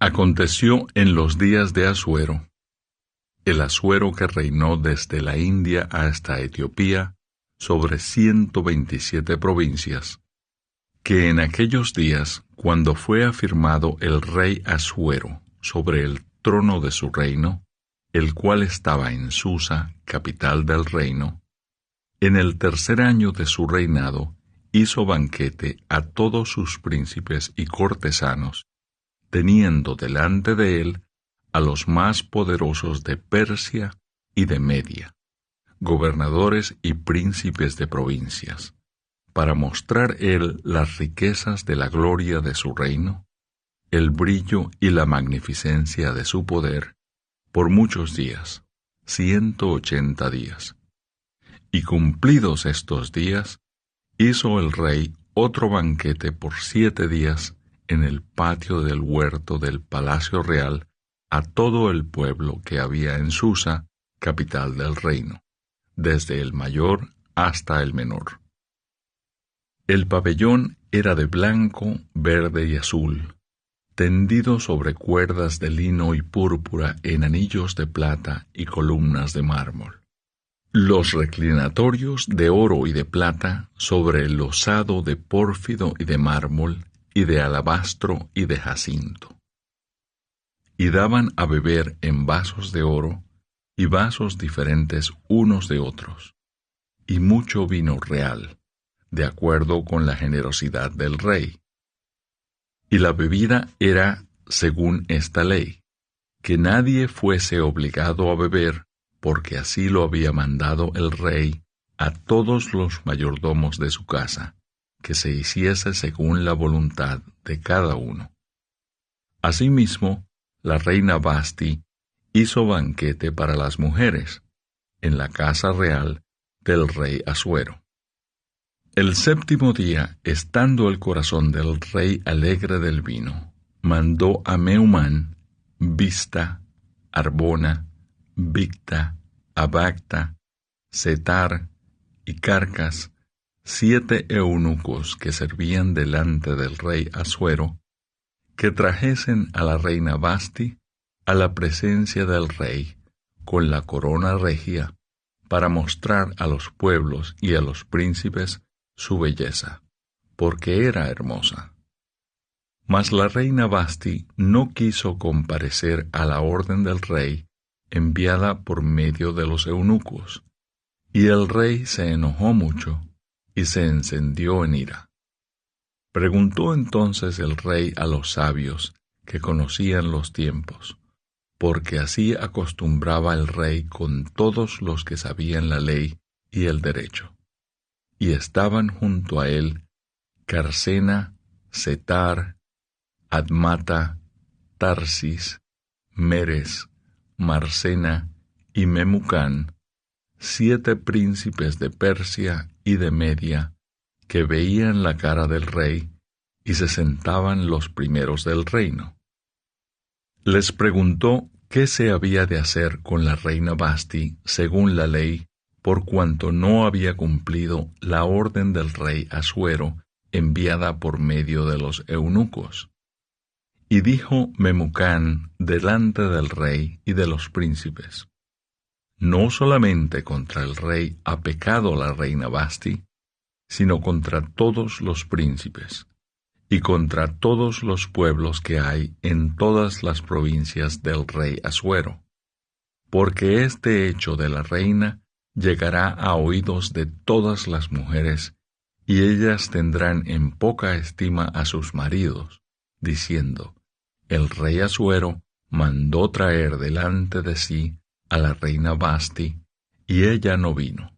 Aconteció en los días de Asuero, el Asuero que reinó desde la India hasta Etiopía sobre 127 provincias, que en aquellos días, cuando fue afirmado el rey Asuero sobre el trono de su reino, el cual estaba en Susa, capital del reino, en el tercer año de su reinado hizo banquete a todos sus príncipes y cortesanos, teniendo delante de él a los más poderosos de Persia y de Media, gobernadores y príncipes de provincias, para mostrar él las riquezas de la gloria de su reino, el brillo y la magnificencia de su poder, por muchos días, 180 días. Y cumplidos estos días, hizo el rey otro banquete por 7 días en el patio del huerto del palacio real a todo el pueblo que había en Susa, capital del reino, desde el mayor hasta el menor. El pabellón era de blanco, verde y azul, tendido sobre cuerdas de lino y púrpura en anillos de plata y columnas de mármol. Los reclinatorios de oro y de plata sobre el losado de pórfido y de mármol, y de alabastro y de jacinto. Y daban a beber en vasos de oro, y vasos diferentes unos de otros, y mucho vino real, de acuerdo con la generosidad del rey. Y la bebida era según esta ley, que nadie fuese obligado a beber, porque así lo había mandado el rey a todos los mayordomos de su casa, que se hiciese según la voluntad de cada uno. Asimismo, la reina Vasti hizo banquete para las mujeres, en la casa real del rey Asuero. El séptimo día, estando el corazón del rey alegre del vino, mandó a Meumán, Bizta, Arbona, Bigta, Abagta, Setar y Carcas, 7 eunucos que servían delante del rey Asuero, que trajesen a la reina Vasti a la presencia del rey con la corona regia, para mostrar a los pueblos y a los príncipes su belleza, porque era hermosa. Mas la reina Vasti no quiso comparecer a la orden del rey enviada por medio de los eunucos, y el rey se enojó mucho y se encendió en ira. Preguntó entonces el rey a los sabios que conocían los tiempos, porque así acostumbraba el rey con todos los que sabían la ley y el derecho. Y estaban junto a él Carcena, Setar, Admata, Tarsis, Meres, Marcena y Memucán, 7 príncipes de Persia y de Media, que veían la cara del rey y se sentaban los primeros del reino. Les preguntó qué se había de hacer con la reina Vasti según la ley, por cuanto no había cumplido la orden del rey Asuero enviada por medio de los eunucos. Y dijo Memucán delante del rey y de los príncipes: no solamente contra el rey ha pecado la reina Vasti, sino contra todos los príncipes, y contra todos los pueblos que hay en todas las provincias del rey Asuero, porque este hecho de la reina llegará a oídos de todas las mujeres, y ellas tendrán en poca estima a sus maridos, diciendo: el rey Asuero mandó traer delante de sí a la reina Vasti, y ella no vino.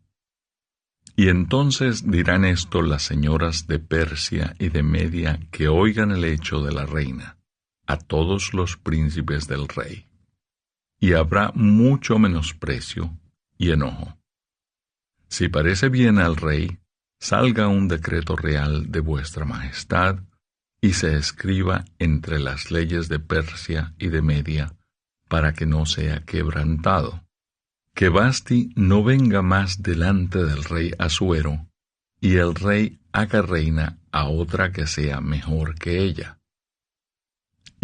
Y entonces dirán esto las señoras de Persia y de Media que oigan el hecho de la reina, a todos los príncipes del rey. Y habrá mucho menosprecio y enojo. Si parece bien al rey, salga un decreto real de vuestra majestad, y se escriba entre las leyes de Persia y de Media, para que no sea quebrantado, que Vasti no venga más delante del rey Asuero, y el rey haga reina a otra que sea mejor que ella.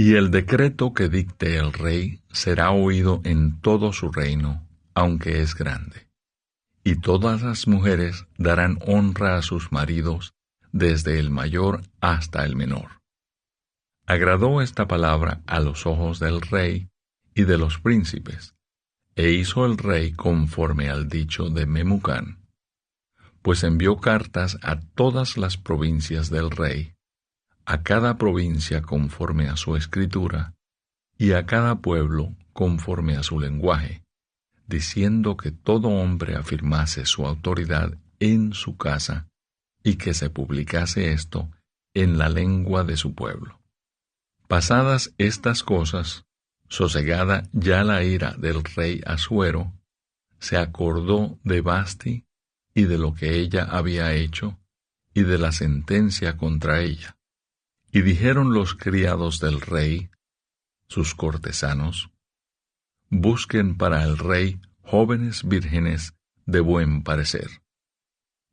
Y el decreto que dicte el rey será oído en todo su reino, aunque es grande. Y todas las mujeres darán honra a sus maridos, desde el mayor hasta el menor. Agradó esta palabra a los ojos del rey y de los príncipes, e hizo el rey conforme al dicho de Memucán, pues envió cartas a todas las provincias del rey, a cada provincia conforme a su escritura, y a cada pueblo conforme a su lenguaje, diciendo que todo hombre afirmase su autoridad en su casa, y que se publicase esto en la lengua de su pueblo. Pasadas estas cosas, sosegada ya la ira del rey Asuero, se acordó de Vasti y de lo que ella había hecho, y de la sentencia contra ella. Y dijeron los criados del rey, sus cortesanos, busquen para el rey jóvenes vírgenes de buen parecer.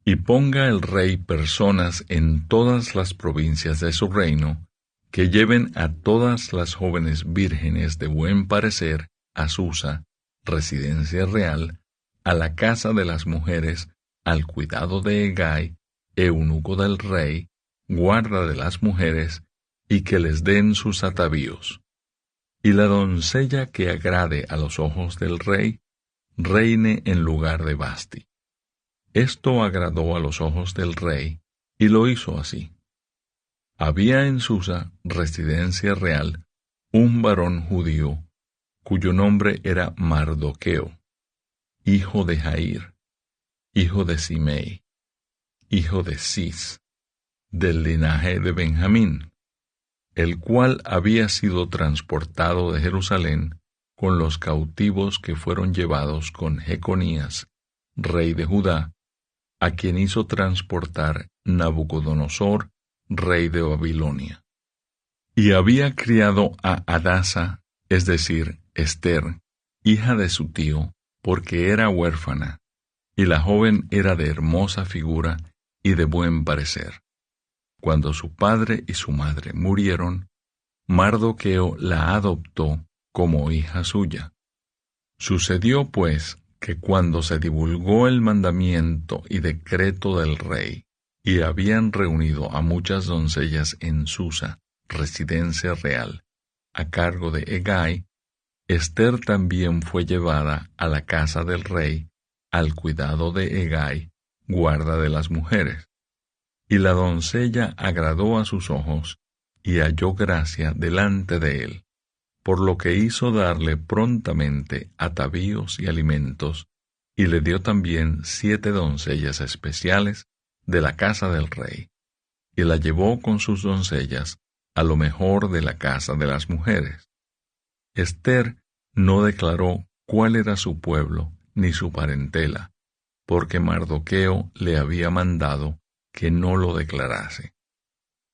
Y ponga el rey personas en todas las provincias de su reino, que lleven a todas las jóvenes vírgenes de buen parecer a Susa, residencia real, a la casa de las mujeres, al cuidado de Hegai, eunuco del rey, guarda de las mujeres, y que les den sus atavíos. Y la doncella que agrade a los ojos del rey, reine en lugar de Vasti. Esto agradó a los ojos del rey, y lo hizo así. Había en Susa, residencia real, un varón judío, cuyo nombre era Mardoqueo, hijo de Jair, hijo de Simei, hijo de Cis, del linaje de Benjamín, el cual había sido transportado de Jerusalén con los cautivos que fueron llevados con Jeconías, rey de Judá, a quien hizo transportar Nabucodonosor, rey de Babilonia. Y había criado a Hadasa, es decir, Ester, hija de su tío, porque era huérfana, y la joven era de hermosa figura y de buen parecer. Cuando su padre y su madre murieron, Mardoqueo la adoptó como hija suya. Sucedió, pues, que cuando se divulgó el mandamiento y decreto del rey, y habían reunido a muchas doncellas en Susa, residencia real, a cargo de Hegai, Ester también fue llevada a la casa del rey, al cuidado de Hegai, guarda de las mujeres. Y la doncella agradó a sus ojos, y halló gracia delante de él, por lo que hizo darle prontamente atavíos y alimentos, y le dio también 7 doncellas especiales de la casa del rey, y la llevó con sus doncellas a lo mejor de la casa de las mujeres. Ester no declaró cuál era su pueblo ni su parentela, porque Mardoqueo le había mandado que no lo declarase.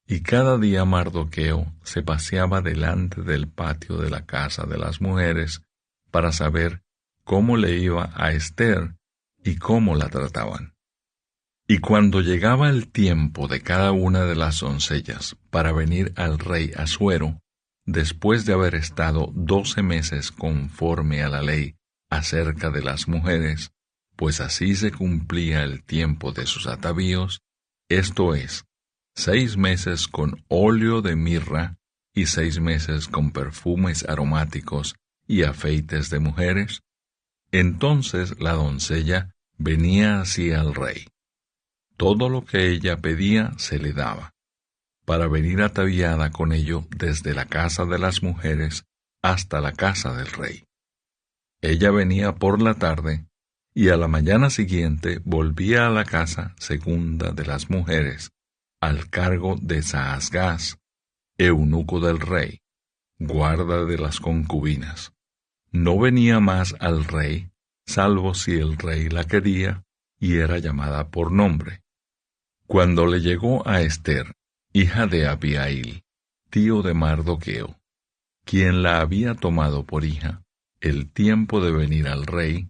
Y cada día Mardoqueo se paseaba delante del patio de la casa de las mujeres para saber cómo le iba a Ester y cómo la trataban. Y cuando llegaba el tiempo de cada una de las doncellas para venir al rey Asuero, después de haber estado 12 meses conforme a la ley acerca de las mujeres, pues así se cumplía el tiempo de sus atavíos, esto es, 6 meses con óleo de mirra y 6 meses con perfumes aromáticos y afeites de mujeres, entonces la doncella venía así al rey. Todo lo que ella pedía se le daba, para venir ataviada con ello desde la casa de las mujeres hasta la casa del rey. Ella venía por la tarde, y a la mañana siguiente volvía a la casa segunda de las mujeres, al cargo de Saasgaz, eunuco del rey, guarda de las concubinas. No venía más al rey, salvo si el rey la quería, y era llamada por nombre. Cuando le llegó a Ester, hija de Abihail, tío de Mardoqueo, quien la había tomado por hija, el tiempo de venir al rey,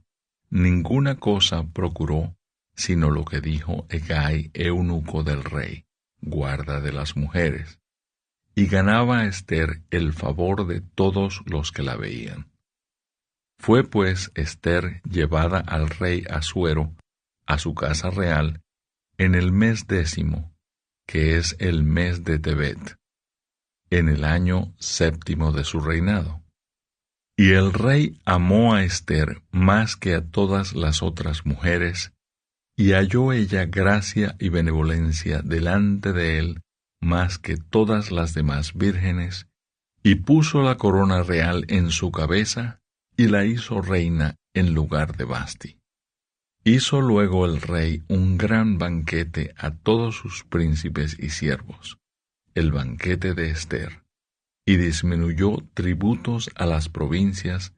ninguna cosa procuró, sino lo que dijo Hegai, eunuco del rey, guarda de las mujeres. y ganaba a Ester el favor de todos los que la veían. Fue pues Ester llevada al rey Asuero a su casa real en el mes 10, que es el mes de Tebet, en el año 7 de su reinado. Y el rey amó a Ester más que a todas las otras mujeres, y halló ella gracia y benevolencia delante de él más que todas las demás vírgenes, y puso la corona real en su cabeza, y la hizo reina en lugar de Vasti. Hizo luego el rey un gran banquete a todos sus príncipes y siervos, el banquete de Ester, y disminuyó tributos a las provincias,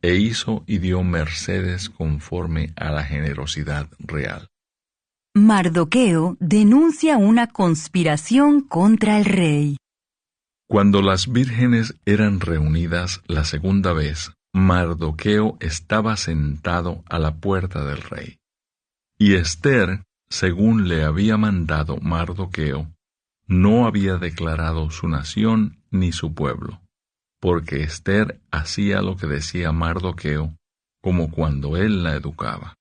e hizo y dio mercedes conforme a la generosidad real. Mardoqueo denuncia una conspiración contra el rey. Cuando las vírgenes eran reunidas la segunda vez, Mardoqueo estaba sentado a la puerta del rey. Y Ester, según le había mandado Mardoqueo, no había declarado su nación ni su pueblo, porque Ester hacía lo que decía Mardoqueo, como cuando él la educaba.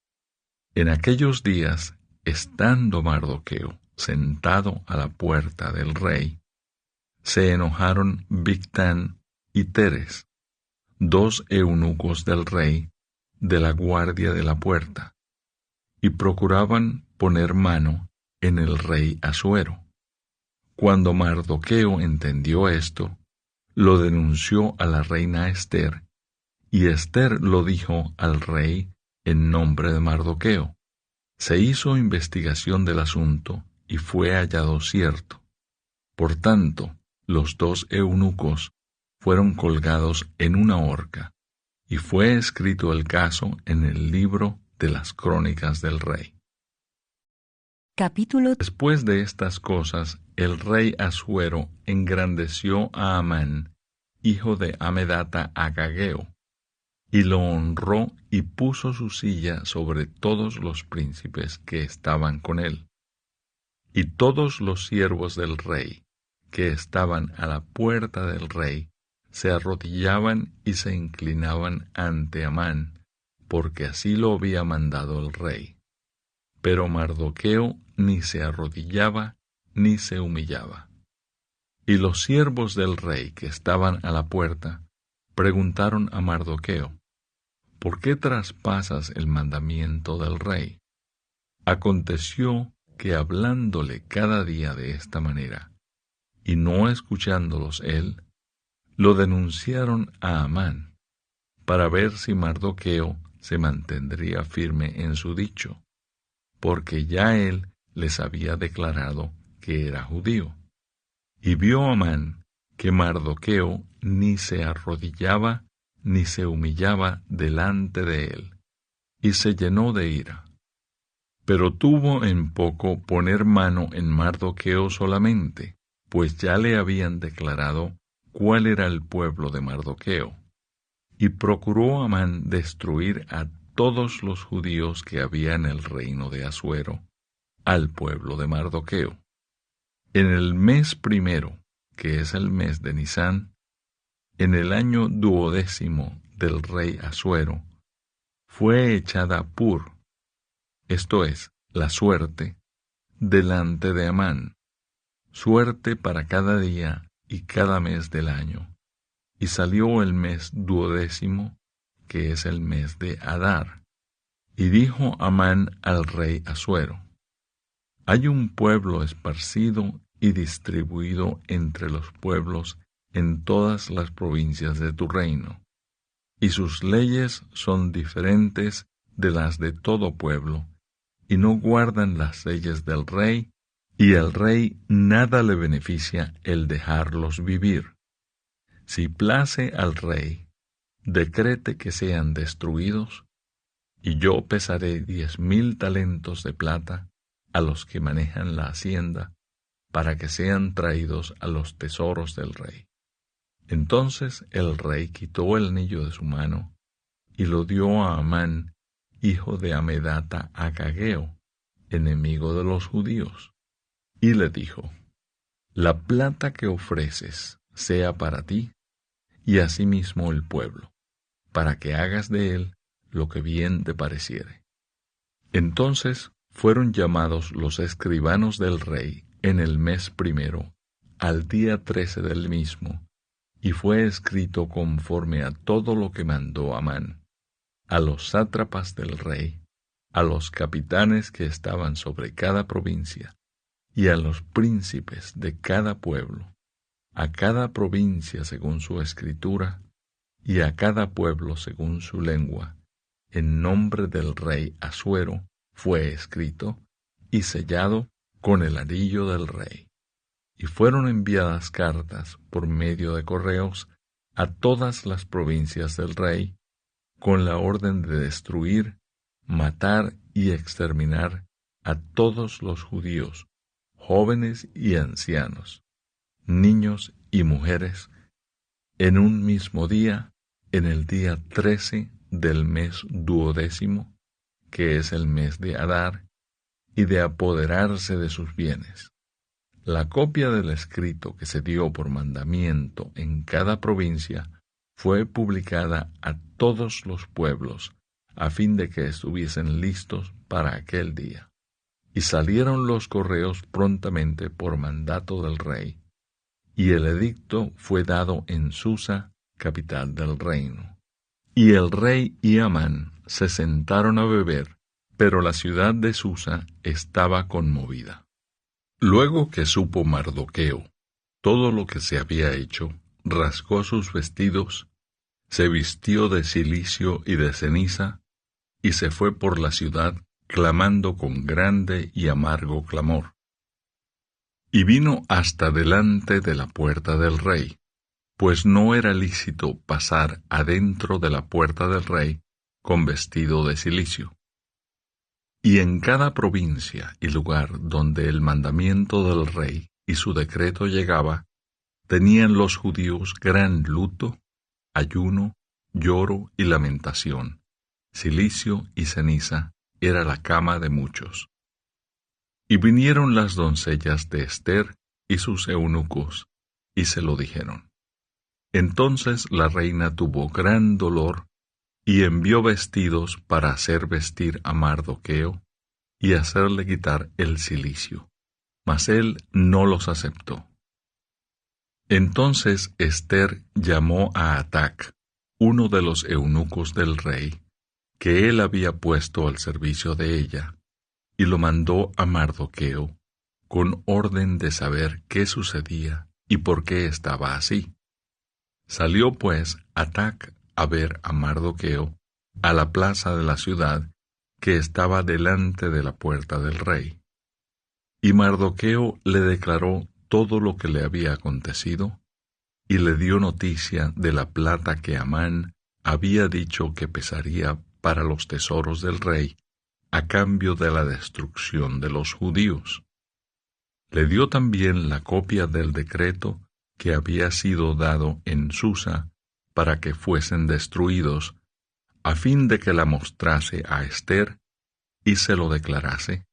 En aquellos días, estando Mardoqueo sentado a la puerta del rey, se enojaron Bigtán y Teres, 2 eunucos del rey, de la guardia de la puerta, y procuraban poner mano en el rey Asuero. Cuando Mardoqueo entendió esto, lo denunció a la reina Ester, y Ester lo dijo al rey en nombre de Mardoqueo. Se hizo investigación del asunto y fue hallado cierto. Por tanto, los 2 eunucos fueron colgados en una horca, y fue escrito el caso en el libro de las crónicas del rey. Capítulo. Después de estas cosas, el rey Asuero engrandeció a Amán, hijo de Amedata Agageo, y lo honró y puso su silla sobre todos los príncipes que estaban con él. Y todos los siervos del rey, que estaban a la puerta del rey, se arrodillaban y se inclinaban ante Amán, porque así lo había mandado el rey. Pero Mardoqueo ni se arrodillaba ni se humillaba. Y los siervos del rey que estaban a la puerta preguntaron a Mardoqueo: ¿por qué traspasas el mandamiento del rey? Aconteció que hablándole cada día de esta manera, y no escuchándolos él, lo denunciaron a Amán, para ver si Mardoqueo se mantendría firme en su dicho, porque ya él les había declarado que era judío. Y vio Amán que Mardoqueo ni se arrodillaba ni se humillaba delante de él, y se llenó de ira. Pero tuvo en poco poner mano en Mardoqueo solamente, pues ya le habían declarado cuál era el pueblo de Mardoqueo. Y procuró Amán destruir a todos los judíos que había en el reino de Asuero, al pueblo de Mardoqueo. En el mes 1, que es el mes de Nisán, en el año 12 del rey Asuero, fue echada Pur, esto es, la suerte, delante de Amán, suerte para cada día y cada mes del año. Y salió el mes 12, que es el mes de Adar. Y dijo Amán al rey Asuero: hay un pueblo esparcido y distribuido entre los pueblos en todas las provincias de tu reino, y sus leyes son diferentes de las de todo pueblo, y no guardan las leyes del rey, y al rey nada le beneficia el dejarlos vivir. Si place al rey, decrete que sean destruidos, y yo pesaré 10,000 talentos de plata a los que manejan la hacienda, para que sean traídos a los tesoros del rey. Entonces el rey quitó el anillo de su mano, y lo dio a Amán, hijo de Amedata Agageo, enemigo de los judíos, y le dijo: la plata que ofreces sea para ti y asimismo el pueblo, para que hagas de él lo que bien te pareciere. Entonces fueron llamados los escribanos del rey en el mes primero, al día 13 del mismo, y fue escrito conforme a todo lo que mandó Amán, a los sátrapas del rey, a los capitanes que estaban sobre cada provincia, y a los príncipes de cada pueblo, a cada provincia según su escritura, y a cada pueblo según su lengua, en nombre del rey Asuero, fue escrito y sellado con el anillo del rey. Y fueron enviadas cartas por medio de correos a todas las provincias del rey, con la orden de destruir, matar y exterminar a todos los judíos, jóvenes y ancianos, niños y mujeres, en un mismo día, en el día 13 del mes 12º, que es el mes de Adar, y de apoderarse de sus bienes. La copia del escrito que se dio por mandamiento en cada provincia fue publicada a todos los pueblos, a fin de que estuviesen listos para aquel día. Y salieron los correos prontamente por mandato del rey, y el edicto fue dado en Susa, capital del reino. Y el rey y Amán se sentaron a beber, pero la ciudad de Susa estaba conmovida. Luego que supo Mardoqueo todo lo que se había hecho, rasgó sus vestidos, se vistió de cilicio y de ceniza, y se fue por la ciudad clamando con grande y amargo clamor. Y vino hasta delante de la puerta del rey, pues no era lícito pasar adentro de la puerta del rey con vestido de cilicio. Y en cada provincia y lugar donde el mandamiento del rey y su decreto llegaba, tenían los judíos gran luto, ayuno, lloro y lamentación. Cilicio y ceniza era la cama de muchos. Y vinieron las doncellas de Ester y sus eunucos, y se lo dijeron. Entonces la reina tuvo gran dolor, y envió vestidos para hacer vestir a Mardoqueo, y hacerle quitar el cilicio. Mas él no los aceptó. Entonces Ester llamó a Atac, uno de los eunucos del rey, que él había puesto al servicio de ella, y lo mandó a Mardoqueo, con orden de saber qué sucedía y por qué estaba así. Salió pues Atac a ver a Mardoqueo a la plaza de la ciudad, que estaba delante de la puerta del rey. Y Mardoqueo le declaró todo lo que le había acontecido, y le dio noticia de la plata que Amán había dicho que pesaría para los tesoros del rey, a cambio de la destrucción de los judíos. Le dio también la copia del decreto que había sido dado en Susa para que fuesen destruidos, a fin de que la mostrase a Ester y se lo declarase,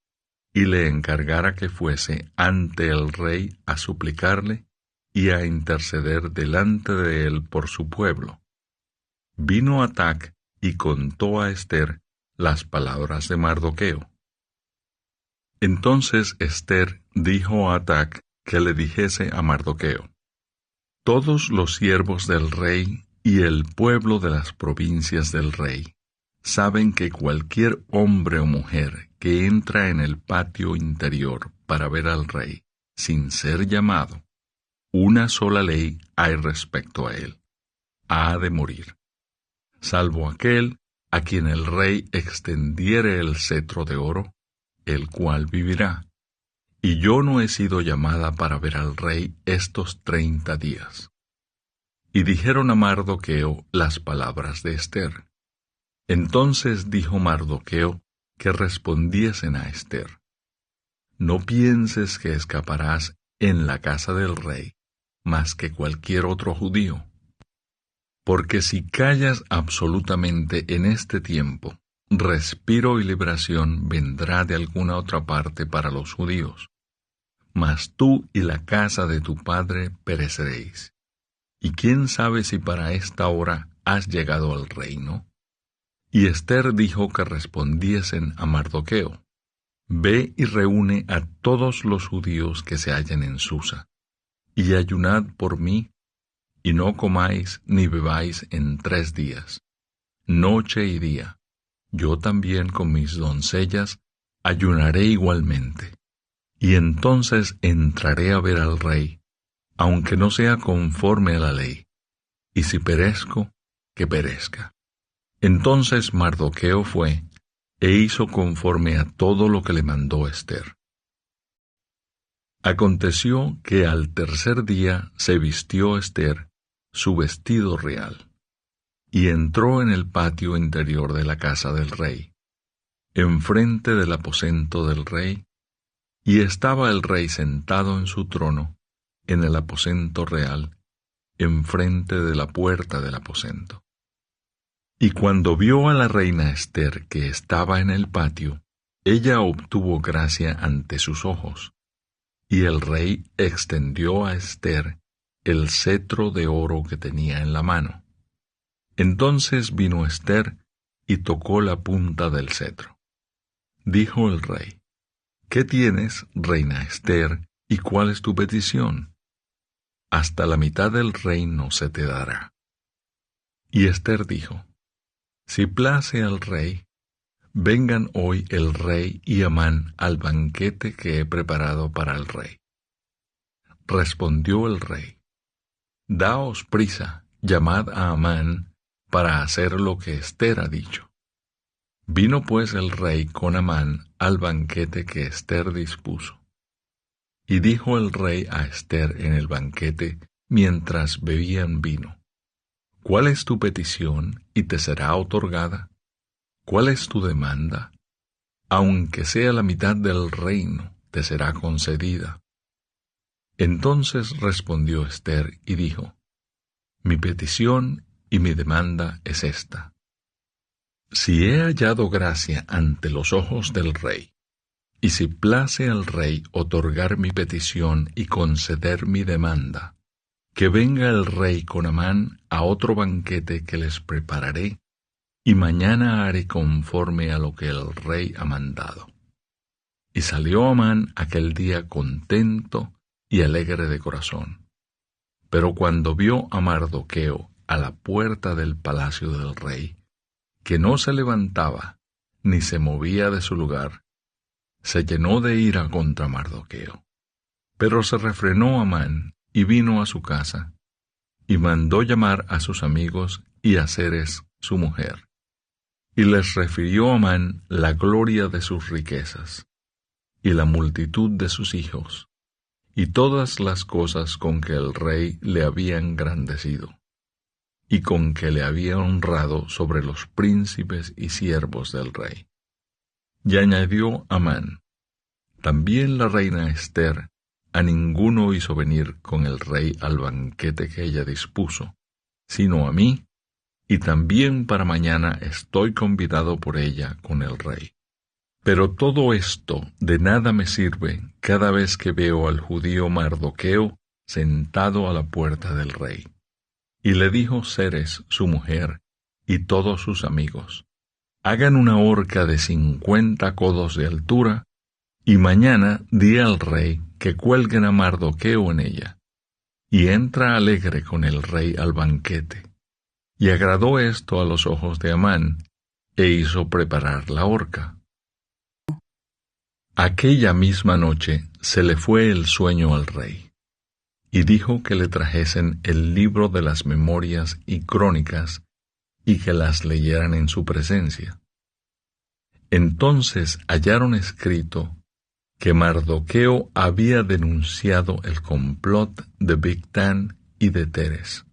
y le encargara que fuese ante el rey a suplicarle y a interceder delante de él por su pueblo. Vino Atac y contó a Ester las palabras de Mardoqueo. Entonces Ester dijo a Atac que le dijese a Mardoqueo: todos los siervos del rey y el pueblo de las provincias del rey saben que cualquier hombre o mujer que entra en el patio interior para ver al rey, sin ser llamado, una sola ley hay respecto a él: ha de morir, salvo aquel a quien el rey extendiere el cetro de oro, el cual vivirá. Y yo no he sido llamada para ver al rey estos 30 días. Y dijeron a Mardoqueo las palabras de Ester. Entonces dijo Mardoqueo que respondiesen a Ester: no pienses que escaparás en la casa del rey, más que cualquier otro judío. Porque si callas absolutamente en este tiempo, respiro y liberación vendrá de alguna otra parte para los judíos. mas tú y la casa de tu padre pereceréis. ¿Y quién sabe si para esta hora has llegado al reino? Y Ester dijo que respondiesen a Mardoqueo: Ve y reúne a todos los judíos que se hallen en Susa, y ayunad por mí, y no comáis ni bebáis en 3 días, noche y día. Yo también con mis doncellas ayunaré igualmente. Y entonces entraré a ver al rey, aunque no sea conforme a la ley, y si perezco, que perezca. Entonces Mardoqueo fue, e hizo conforme a todo lo que le mandó Ester. Aconteció que al 3er día se vistió Ester su vestido real, y entró en el patio interior de la casa del rey, enfrente del aposento del rey, y estaba el rey sentado en su trono, en el aposento real, enfrente de la puerta del aposento. Y cuando vio a la reina Ester que estaba en el patio, ella obtuvo gracia ante sus ojos, y el rey extendió a Ester el cetro de oro que tenía en la mano. Entonces vino Ester y tocó la punta del cetro. Dijo el rey: ¿Qué tienes, reina Ester, y cuál es tu petición? Hasta la mitad del reino se te dará. Y Ester dijo: Si place al rey, vengan hoy el rey y Amán al banquete que he preparado para el rey. Respondió el rey: Daos prisa, llamad a Amán para hacer lo que Ester ha dicho. Vino pues el rey con Amán al banquete que Ester dispuso. Y dijo el rey a Ester en el banquete, mientras bebían vino: ¿Cuál es tu petición y te será otorgada? ¿Cuál es tu demanda? Aunque sea la mitad del reino, te será concedida. Entonces respondió Ester y dijo: Mi petición y mi demanda es esta. Si he hallado gracia ante los ojos del rey, y si place al rey otorgar mi petición y conceder mi demanda, que venga el rey con Amán a otro banquete que les prepararé, y mañana haré conforme a lo que el rey ha mandado. Y salió Amán aquel día contento y alegre de corazón. Pero cuando vio a Mardoqueo a la puerta del palacio del rey, que no se levantaba ni se movía de su lugar, se llenó de ira contra Mardoqueo. Pero se refrenó Amán y vino a su casa, y mandó llamar a sus amigos y a Zeres, su mujer. Y les refirió Amán la gloria de sus riquezas, y la multitud de sus hijos, y todas las cosas con que el rey le había engrandecido, y con que le había honrado sobre los príncipes y siervos del rey. Y añadió Amán: También la reina Ester a ninguno hizo venir con el rey al banquete que ella dispuso, sino a mí, y también para mañana estoy convidado por ella con el rey. Pero todo esto de nada me sirve cada vez que veo al judío Mardoqueo sentado a la puerta del rey. Y le dijo Zeres, su mujer, y todos sus amigos: Hagan una horca de 50 codos de altura, y mañana di al rey que cuelguen a Mardoqueo en ella. Y entra alegre con el rey al banquete. Y agradó esto a los ojos de Amán, e hizo preparar la horca. Aquella misma noche se le fue el sueño al rey, y dijo que le trajesen el libro de las memorias y crónicas, y que las leyeran en su presencia. Entonces hallaron escrito que Mardoqueo había denunciado el complot de Bigtán y de Teres,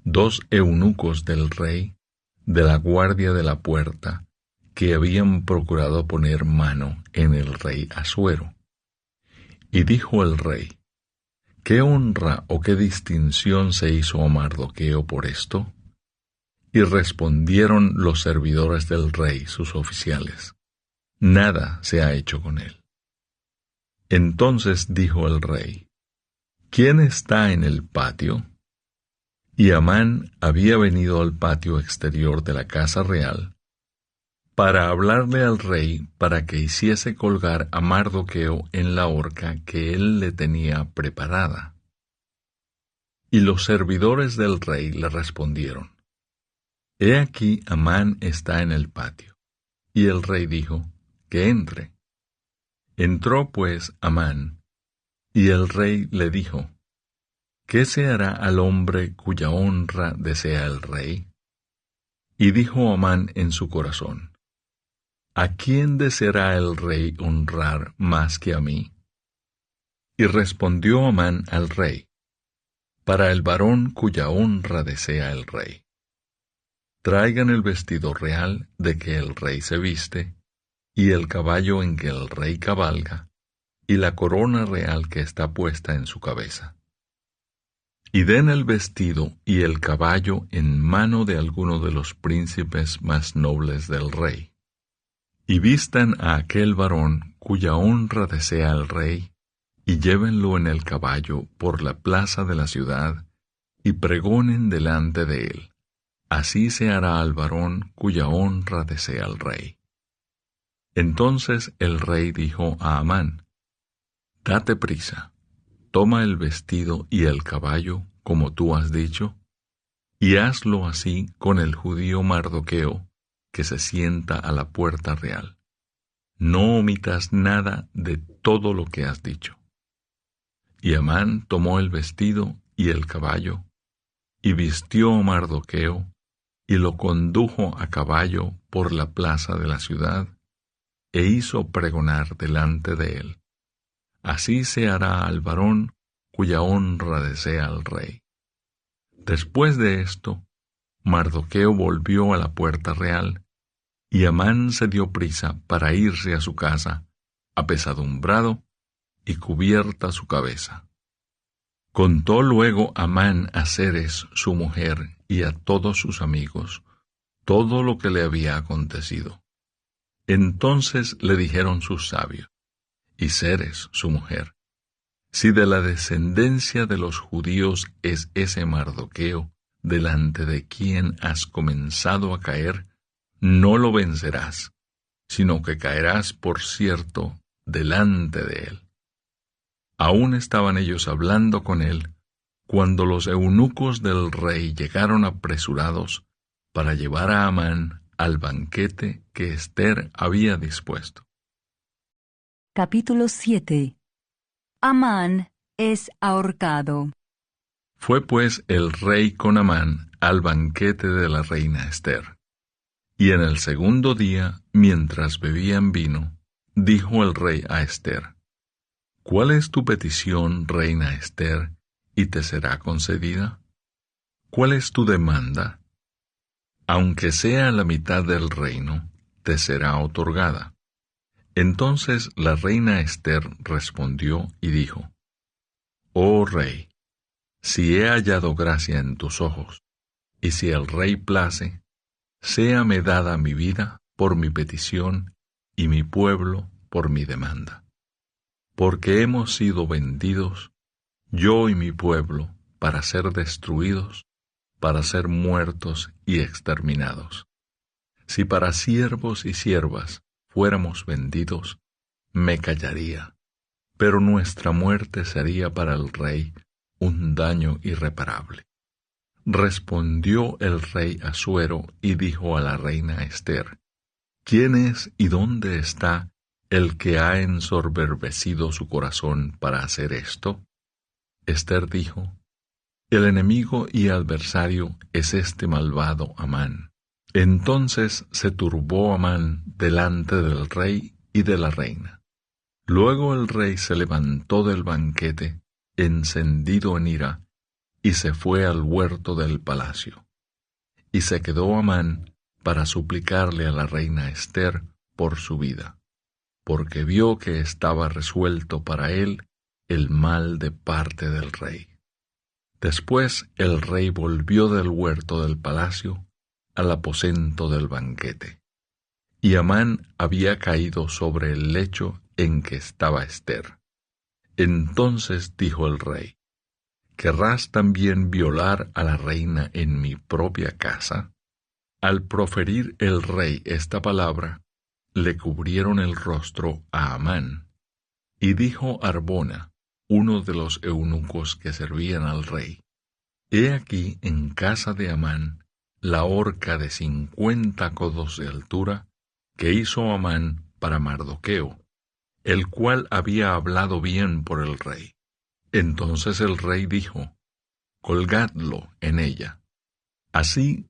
2 eunucos del rey, de la guardia de la puerta, que habían procurado poner mano en el rey Asuero. Y dijo el rey: ¿Qué honra o qué distinción se hizo a Mardoqueo por esto? Y respondieron los servidores del rey, sus oficiales: Nada se ha hecho con él. Entonces dijo el rey: ¿Quién está en el patio? Y Amán había venido al patio exterior de la casa real para hablarle al rey para que hiciese colgar a Mardoqueo en la horca que él le tenía preparada. Y los servidores del rey le respondieron: He aquí Amán está en el patio. Y el rey dijo: Que entre. Entró pues Amán, y el rey le dijo: ¿Qué se hará al hombre cuya honra desea el rey? Y dijo Amán en su corazón: ¿A quién deseará el rey honrar más que a mí? Y respondió Amán al rey: Para el varón cuya honra desea el rey. Traigan el vestido real de que el rey se viste, y el caballo en que el rey cabalga, y la corona real que está puesta en su cabeza. Y den el vestido y el caballo en mano de alguno de los príncipes más nobles del rey. Y vistan a aquel varón cuya honra desea el rey, y llévenlo en el caballo por la plaza de la ciudad, y pregonen delante de él: Así se hará al varón cuya honra desea el rey. Entonces el rey dijo a Amán: Date prisa, toma el vestido y el caballo, como tú has dicho, y hazlo así con el judío Mardoqueo, que se sienta a la puerta real. No omitas nada de todo lo que has dicho. Y Amán tomó el vestido y el caballo, y vistió a Mardoqueo, y lo condujo a caballo por la plaza de la ciudad, e hizo pregonar delante de él: Así se hará al varón cuya honra desea el rey. Después de esto, Mardoqueo volvió a la puerta real, y Amán se dio prisa para irse a su casa, apesadumbrado y cubierta su cabeza. Contó luego Amán a Zeres su mujer y a todos sus amigos todo lo que le había acontecido. Entonces le dijeron sus sabios, y Zeres su mujer: Si de la descendencia de los judíos es ese Mardoqueo, delante de quien has comenzado a caer, no lo vencerás, sino que caerás, por cierto, delante de él. Aún estaban ellos hablando con él, cuando los eunucos del rey llegaron apresurados para llevar a Amán al banquete que Ester había dispuesto. Capítulo 7. Amán es ahorcado. Fue pues el rey con Amán al banquete de la reina Ester. Y en el segundo día, mientras bebían vino, dijo el rey a Ester: ¿Cuál es tu petición, reina Ester, y te será concedida? ¿Cuál es tu demanda? Aunque sea la mitad del reino, te será otorgada. Entonces la reina Ester respondió y dijo: Oh rey, si he hallado gracia en tus ojos, y si el rey place, séame dada mi vida por mi petición y mi pueblo por mi demanda. Porque hemos sido vendidos, yo y mi pueblo, para ser destruidos, para ser muertos y exterminados. Si para siervos y siervas fuéramos vendidos, me callaría, pero nuestra muerte sería para el rey un daño irreparable. Respondió el rey Asuero y dijo a la reina Ester: ¿Quién es y dónde está el que ha ensoberbecido su corazón para hacer esto? Ester dijo: El enemigo y adversario es este malvado Amán. Entonces se turbó Amán delante del rey y de la reina. Luego el rey se levantó del banquete, encendido en ira, y se fue al huerto del palacio. Y se quedó Amán para suplicarle a la reina Ester por su vida, porque vio que estaba resuelto para él el mal de parte del rey. Después el rey volvió del huerto del palacio al aposento del banquete, y Amán había caído sobre el lecho en que estaba Ester. Entonces dijo el rey: ¿Querrás también violar a la reina en mi propia casa? Al proferir el rey esta palabra, le cubrieron el rostro a Amán. Y dijo Harbona, uno de los eunucos que servían al rey: He aquí en casa de Amán la horca de 50 codos de altura que hizo Amán para Mardoqueo, el cual había hablado bien por el rey. Entonces el rey dijo: Colgadlo en ella. Así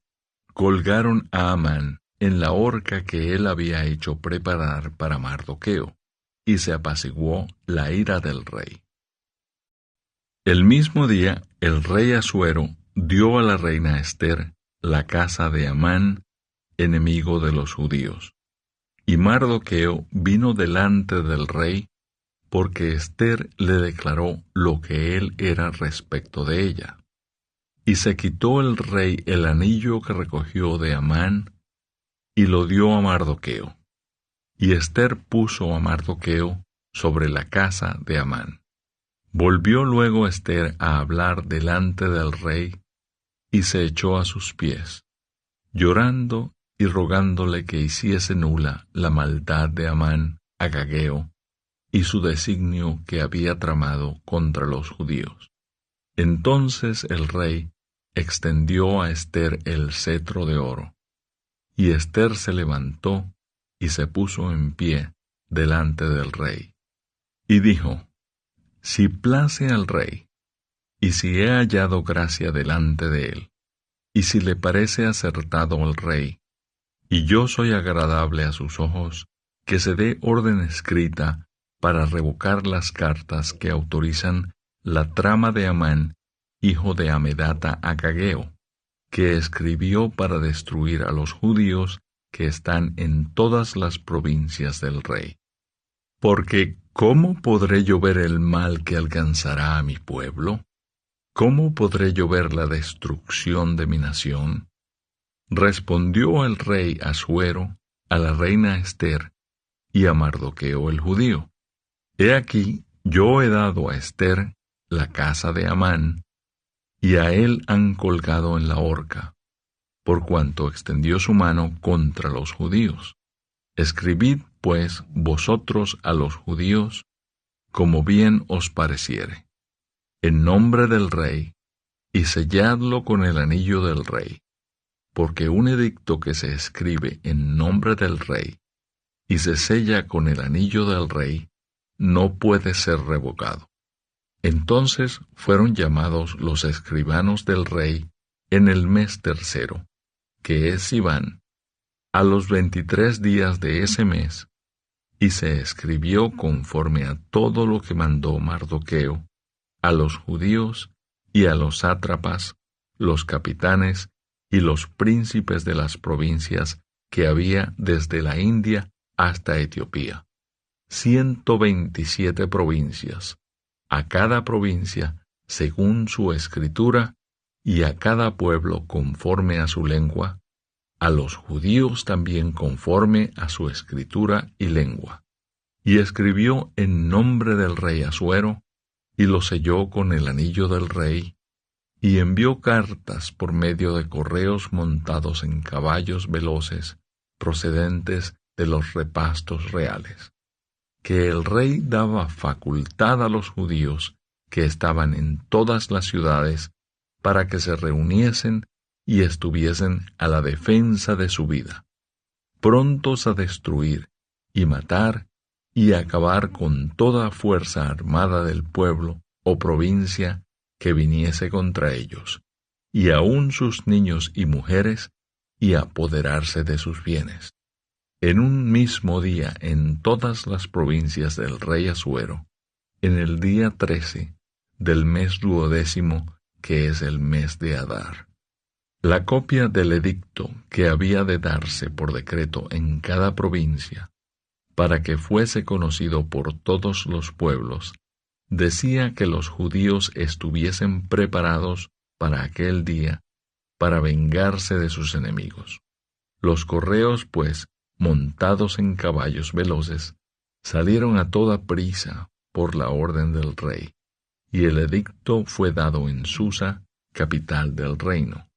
colgaron a Amán en la horca que él había hecho preparar para Mardoqueo, y se apaciguó la ira del rey. El mismo día el rey Asuero dio a la reina Ester la casa de Amán, enemigo de los judíos. Y Mardoqueo vino delante del rey, porque Ester le declaró lo que él era respecto de ella. Y se quitó el rey el anillo que recogió de Amán, y lo dio a Mardoqueo. Y Ester puso a Mardoqueo sobre la casa de Amán. Volvió luego Ester a hablar delante del rey, y se echó a sus pies, llorando y rogándole que hiciese nula la maldad de Amán agageo y su designio que había tramado contra los judíos. Entonces el rey extendió a Ester el cetro de oro, y Ester se levantó y se puso en pie delante del rey, y dijo: Si place al rey, y si he hallado gracia delante de él, y si le parece acertado al rey, y yo soy agradable a sus ojos, que se dé orden escrita para revocar las cartas que autorizan la trama de Amán, hijo de Amedata Agageo, que escribió para destruir a los judíos que están en todas las provincias del rey. Porque ¿cómo podré yo ver el mal que alcanzará a mi pueblo? ¿Cómo podré yo ver la destrucción de mi nación? Respondió el rey Asuero a la reina Ester y a Mardoqueo el judío: He aquí, yo he dado a Ester la casa de Amán, y a él han colgado en la horca, por cuanto extendió su mano contra los judíos. Escribid, pues, vosotros a los judíos, como bien os pareciere, en nombre del rey, y selladlo con el anillo del rey, porque un edicto que se escribe en nombre del rey, y se sella con el anillo del rey, no puede ser revocado. Entonces fueron llamados los escribanos del rey en el mes tercero, que es Siván, a los 23 días de ese mes, y se escribió conforme a todo lo que mandó Mardoqueo, a los judíos y a los sátrapas, los capitanes y los príncipes de las provincias que había desde la India hasta Etiopía, 127 provincias, a cada provincia según su escritura, y a cada pueblo conforme a su lengua, a los judíos también conforme a su escritura y lengua. Y escribió en nombre del rey Asuero, y lo selló con el anillo del rey, y envió cartas por medio de correos montados en caballos veloces, procedentes de los repastos reales, que el rey daba facultad a los judíos que estaban en todas las ciudades para que se reuniesen y estuviesen a la defensa de su vida, prontos a destruir y matar y acabar con toda fuerza armada del pueblo o provincia que viniese contra ellos, y aun sus niños y mujeres, y apoderarse de sus bienes. En un mismo día en todas las provincias del rey Asuero, en el día 13 del mes 12, que es el mes de Adar. La copia del edicto que había de darse por decreto en cada provincia, para que fuese conocido por todos los pueblos, decía que los judíos estuviesen preparados para aquel día, para vengarse de sus enemigos. Los correos, pues, montados en caballos veloces, salieron a toda prisa por la orden del rey, y el edicto fue dado en Susa, capital del reino.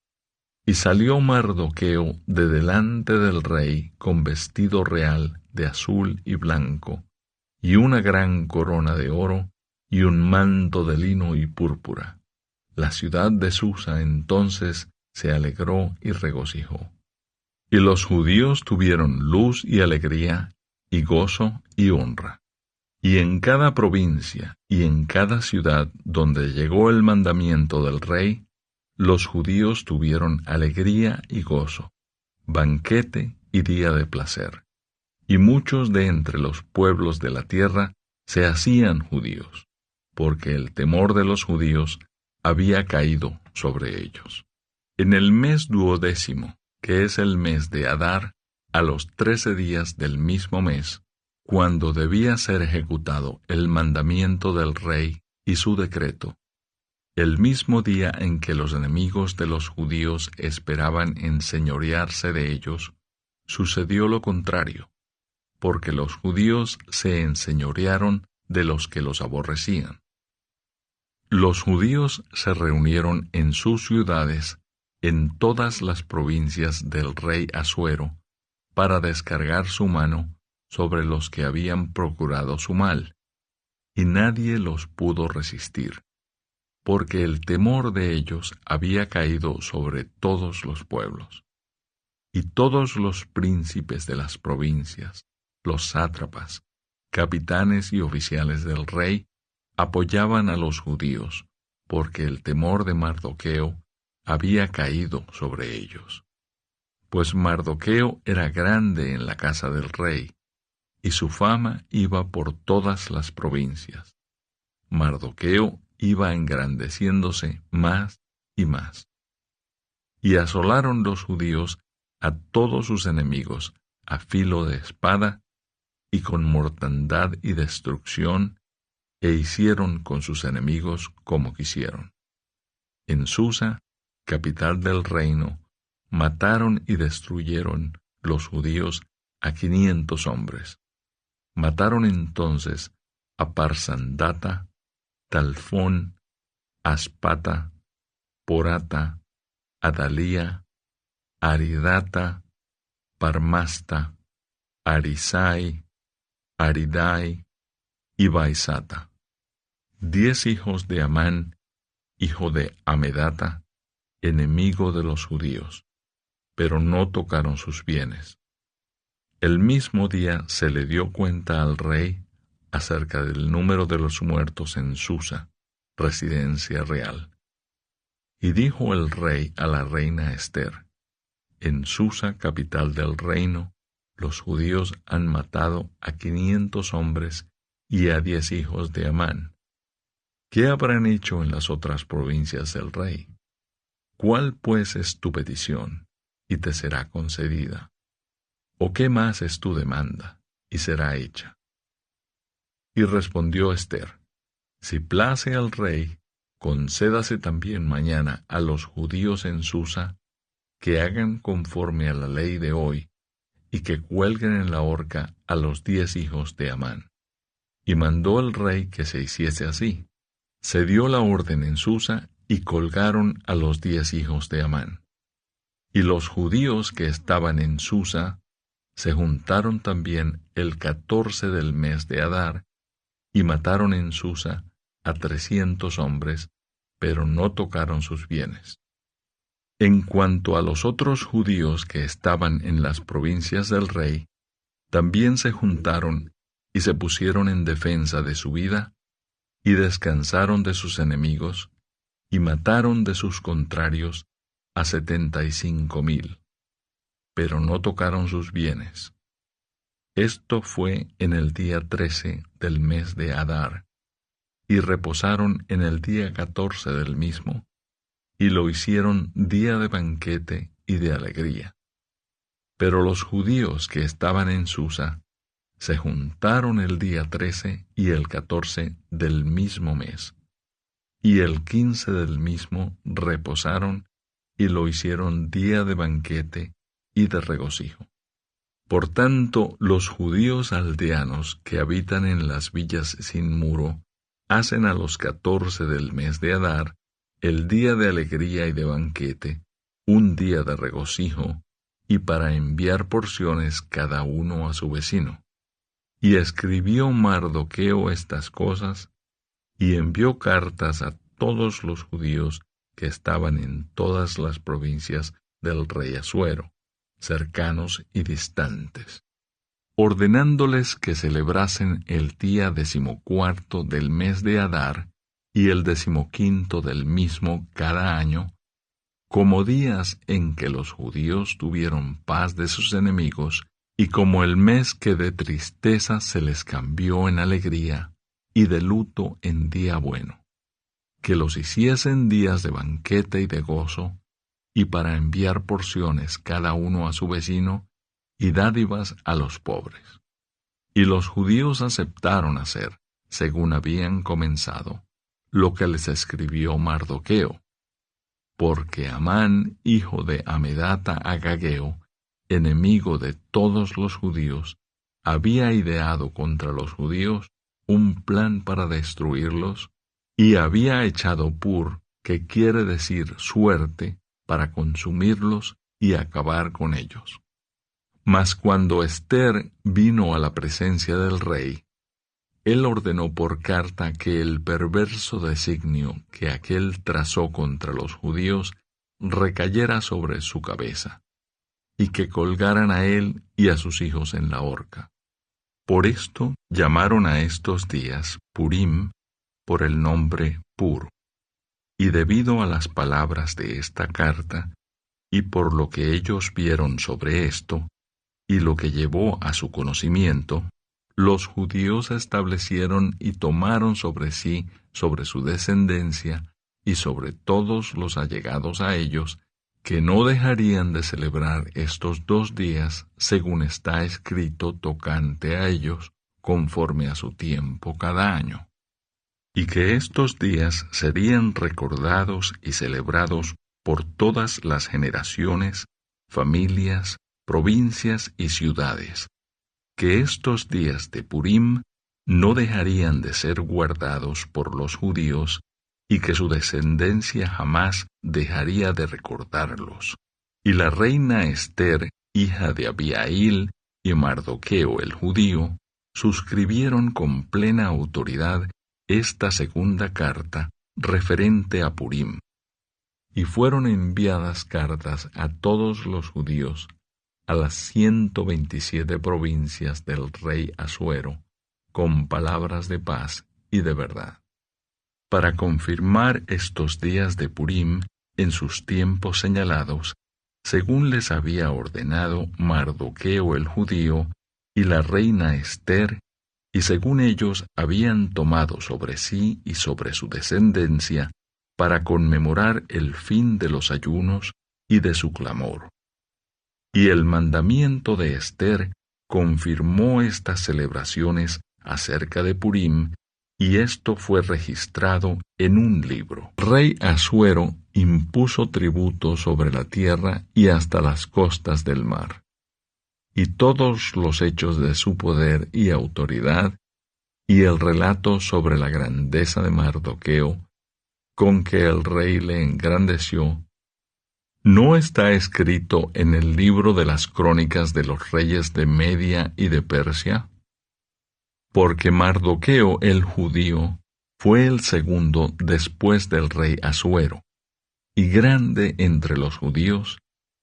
Y salió Mardoqueo de delante del rey con vestido real de azul y blanco, y una gran corona de oro, y un manto de lino y púrpura. La ciudad de Susa entonces se alegró y regocijó. Y los judíos tuvieron luz y alegría, y gozo y honra. Y en cada provincia y en cada ciudad donde llegó el mandamiento del rey, los judíos tuvieron alegría y gozo, banquete y día de placer. Y muchos de entre los pueblos de la tierra se hacían judíos, porque el temor de los judíos había caído sobre ellos. En el mes 12º, que es el mes de Adar, a los 13 días del mismo mes, cuando debía ser ejecutado el mandamiento del rey y su decreto, el mismo día en que los enemigos de los judíos esperaban enseñorearse de ellos, sucedió lo contrario, porque los judíos se enseñorearon de los que los aborrecían. Los judíos se reunieron en sus ciudades en todas las provincias del rey Asuero para descargar su mano sobre los que habían procurado su mal, y nadie los pudo resistir, porque el temor de ellos había caído sobre todos los pueblos. Y todos los príncipes de las provincias, los sátrapas, capitanes y oficiales del rey, apoyaban a los judíos, porque el temor de Mardoqueo había caído sobre ellos. Pues Mardoqueo era grande en la casa del rey, y su fama iba por todas las provincias. Mardoqueo iba engrandeciéndose más y más. Y asolaron los judíos a todos sus enemigos a filo de espada, y con mortandad y destrucción, e hicieron con sus enemigos como quisieron. En Susa, capital del reino, mataron y destruyeron los judíos a 500 hombres. Mataron entonces a Parsandata, Talfón, Aspata, Porata, Adalía, Aridata, Parmasta, Arisai, Aridai y Baisata, 10 hijos de Amán, hijo de Amedata, enemigo de los judíos, pero no tocaron sus bienes. El mismo día se le dio cuenta al rey acerca del número de los muertos en Susa, residencia real. Y dijo el rey a la reina Ester: en Susa, capital del reino, los judíos han matado a 500 hombres y a 10 hijos de Amán. ¿Qué habrán hecho en las otras provincias del rey? ¿Cuál pues es tu petición, y te será concedida? ¿O qué más es tu demanda, y será hecha? Y respondió Ester: si place al rey, concédase también mañana a los judíos en Susa que hagan conforme a la ley de hoy, y que cuelguen en la horca a los 10 hijos de Amán. Y mandó el rey que se hiciese así. Se dio la orden en Susa, y colgaron a los 10 hijos de Amán. Y los judíos que estaban en Susa se juntaron también el 14 del mes de Adar, y mataron en Susa a 300 hombres, pero no tocaron sus bienes. En cuanto a los otros judíos que estaban en las provincias del rey, también se juntaron y se pusieron en defensa de su vida, y descansaron de sus enemigos, y mataron de sus contrarios a 75,000, pero no tocaron sus bienes. Esto fue en el día 13 del mes de Adar, y reposaron en el día 14 del mismo, y lo hicieron día de banquete y de alegría. Pero los judíos que estaban en Susa se juntaron el día 13 y el 14 del mismo mes, y el 15 del mismo reposaron y lo hicieron día de banquete y de regocijo. Por tanto, los judíos aldeanos que habitan en las villas sin muro hacen a los 14 del mes de Adar, el día de alegría y de banquete, un día de regocijo, y para enviar porciones cada uno a su vecino. Y escribió Mardoqueo estas cosas, y envió cartas a todos los judíos que estaban en todas las provincias del rey Asuero, cercanos y distantes, ordenándoles que celebrasen el día 14 del mes de Adar y el 15 del mismo cada año, como días en que los judíos tuvieron paz de sus enemigos, y como el mes que de tristeza se les cambió en alegría, y de luto en día bueno, que los hiciesen días de banquete y de gozo, y para enviar porciones cada uno a su vecino, y dádivas a los pobres. Y los judíos aceptaron hacer, según habían comenzado, lo que les escribió Mardoqueo, porque Amán, hijo de Amedata Agageo, enemigo de todos los judíos, había ideado contra los judíos un plan para destruirlos, y había echado pur, que quiere decir suerte, para consumirlos y acabar con ellos. Mas cuando Ester vino a la presencia del rey, él ordenó por carta que el perverso designio que aquél trazó contra los judíos recayera sobre su cabeza, y que colgaran a él y a sus hijos en la horca. Por esto llamaron a estos días Purim, por el nombre Pur. Y debido a las palabras de esta carta, y por lo que ellos vieron sobre esto, y lo que llevó a su conocimiento, los judíos establecieron y tomaron sobre sí, sobre su descendencia, y sobre todos los allegados a ellos, que no dejarían de celebrar estos 2 días, según está escrito tocante a ellos, conforme a su tiempo cada año, y que estos días serían recordados y celebrados por todas las generaciones, familias, provincias y ciudades, que estos días de Purim no dejarían de ser guardados por los judíos, y que su descendencia jamás dejaría de recordarlos. Y la reina Ester, hija de Abihail, y Mardoqueo el judío, suscribieron con plena autoridad esta segunda carta referente a Purim. Y fueron enviadas cartas a todos los judíos, a las 127 provincias del rey Asuero, con palabras de paz y de verdad, para confirmar estos días de Purim en sus tiempos señalados, según les había ordenado Mardoqueo el judío y la reina Ester, y según ellos habían tomado sobre sí y sobre su descendencia, para conmemorar el fin de los ayunos y de su clamor. Y el mandamiento de Ester confirmó estas celebraciones acerca de Purim, y esto fue registrado en un libro. El rey Asuero impuso tributo sobre la tierra y hasta las costas del mar, y todos los hechos de su poder y autoridad, y el relato sobre la grandeza de Mardoqueo, con que el rey le engrandeció, ¿no está escrito en el libro de las crónicas de los reyes de Media y de Persia? Porque Mardoqueo el judío fue el segundo después del rey Asuero, y grande entre los judíos,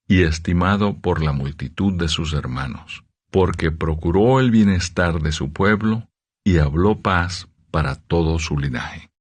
y estimado por la multitud de sus hermanos, porque procuró el bienestar de su pueblo, y habló paz para todo su linaje.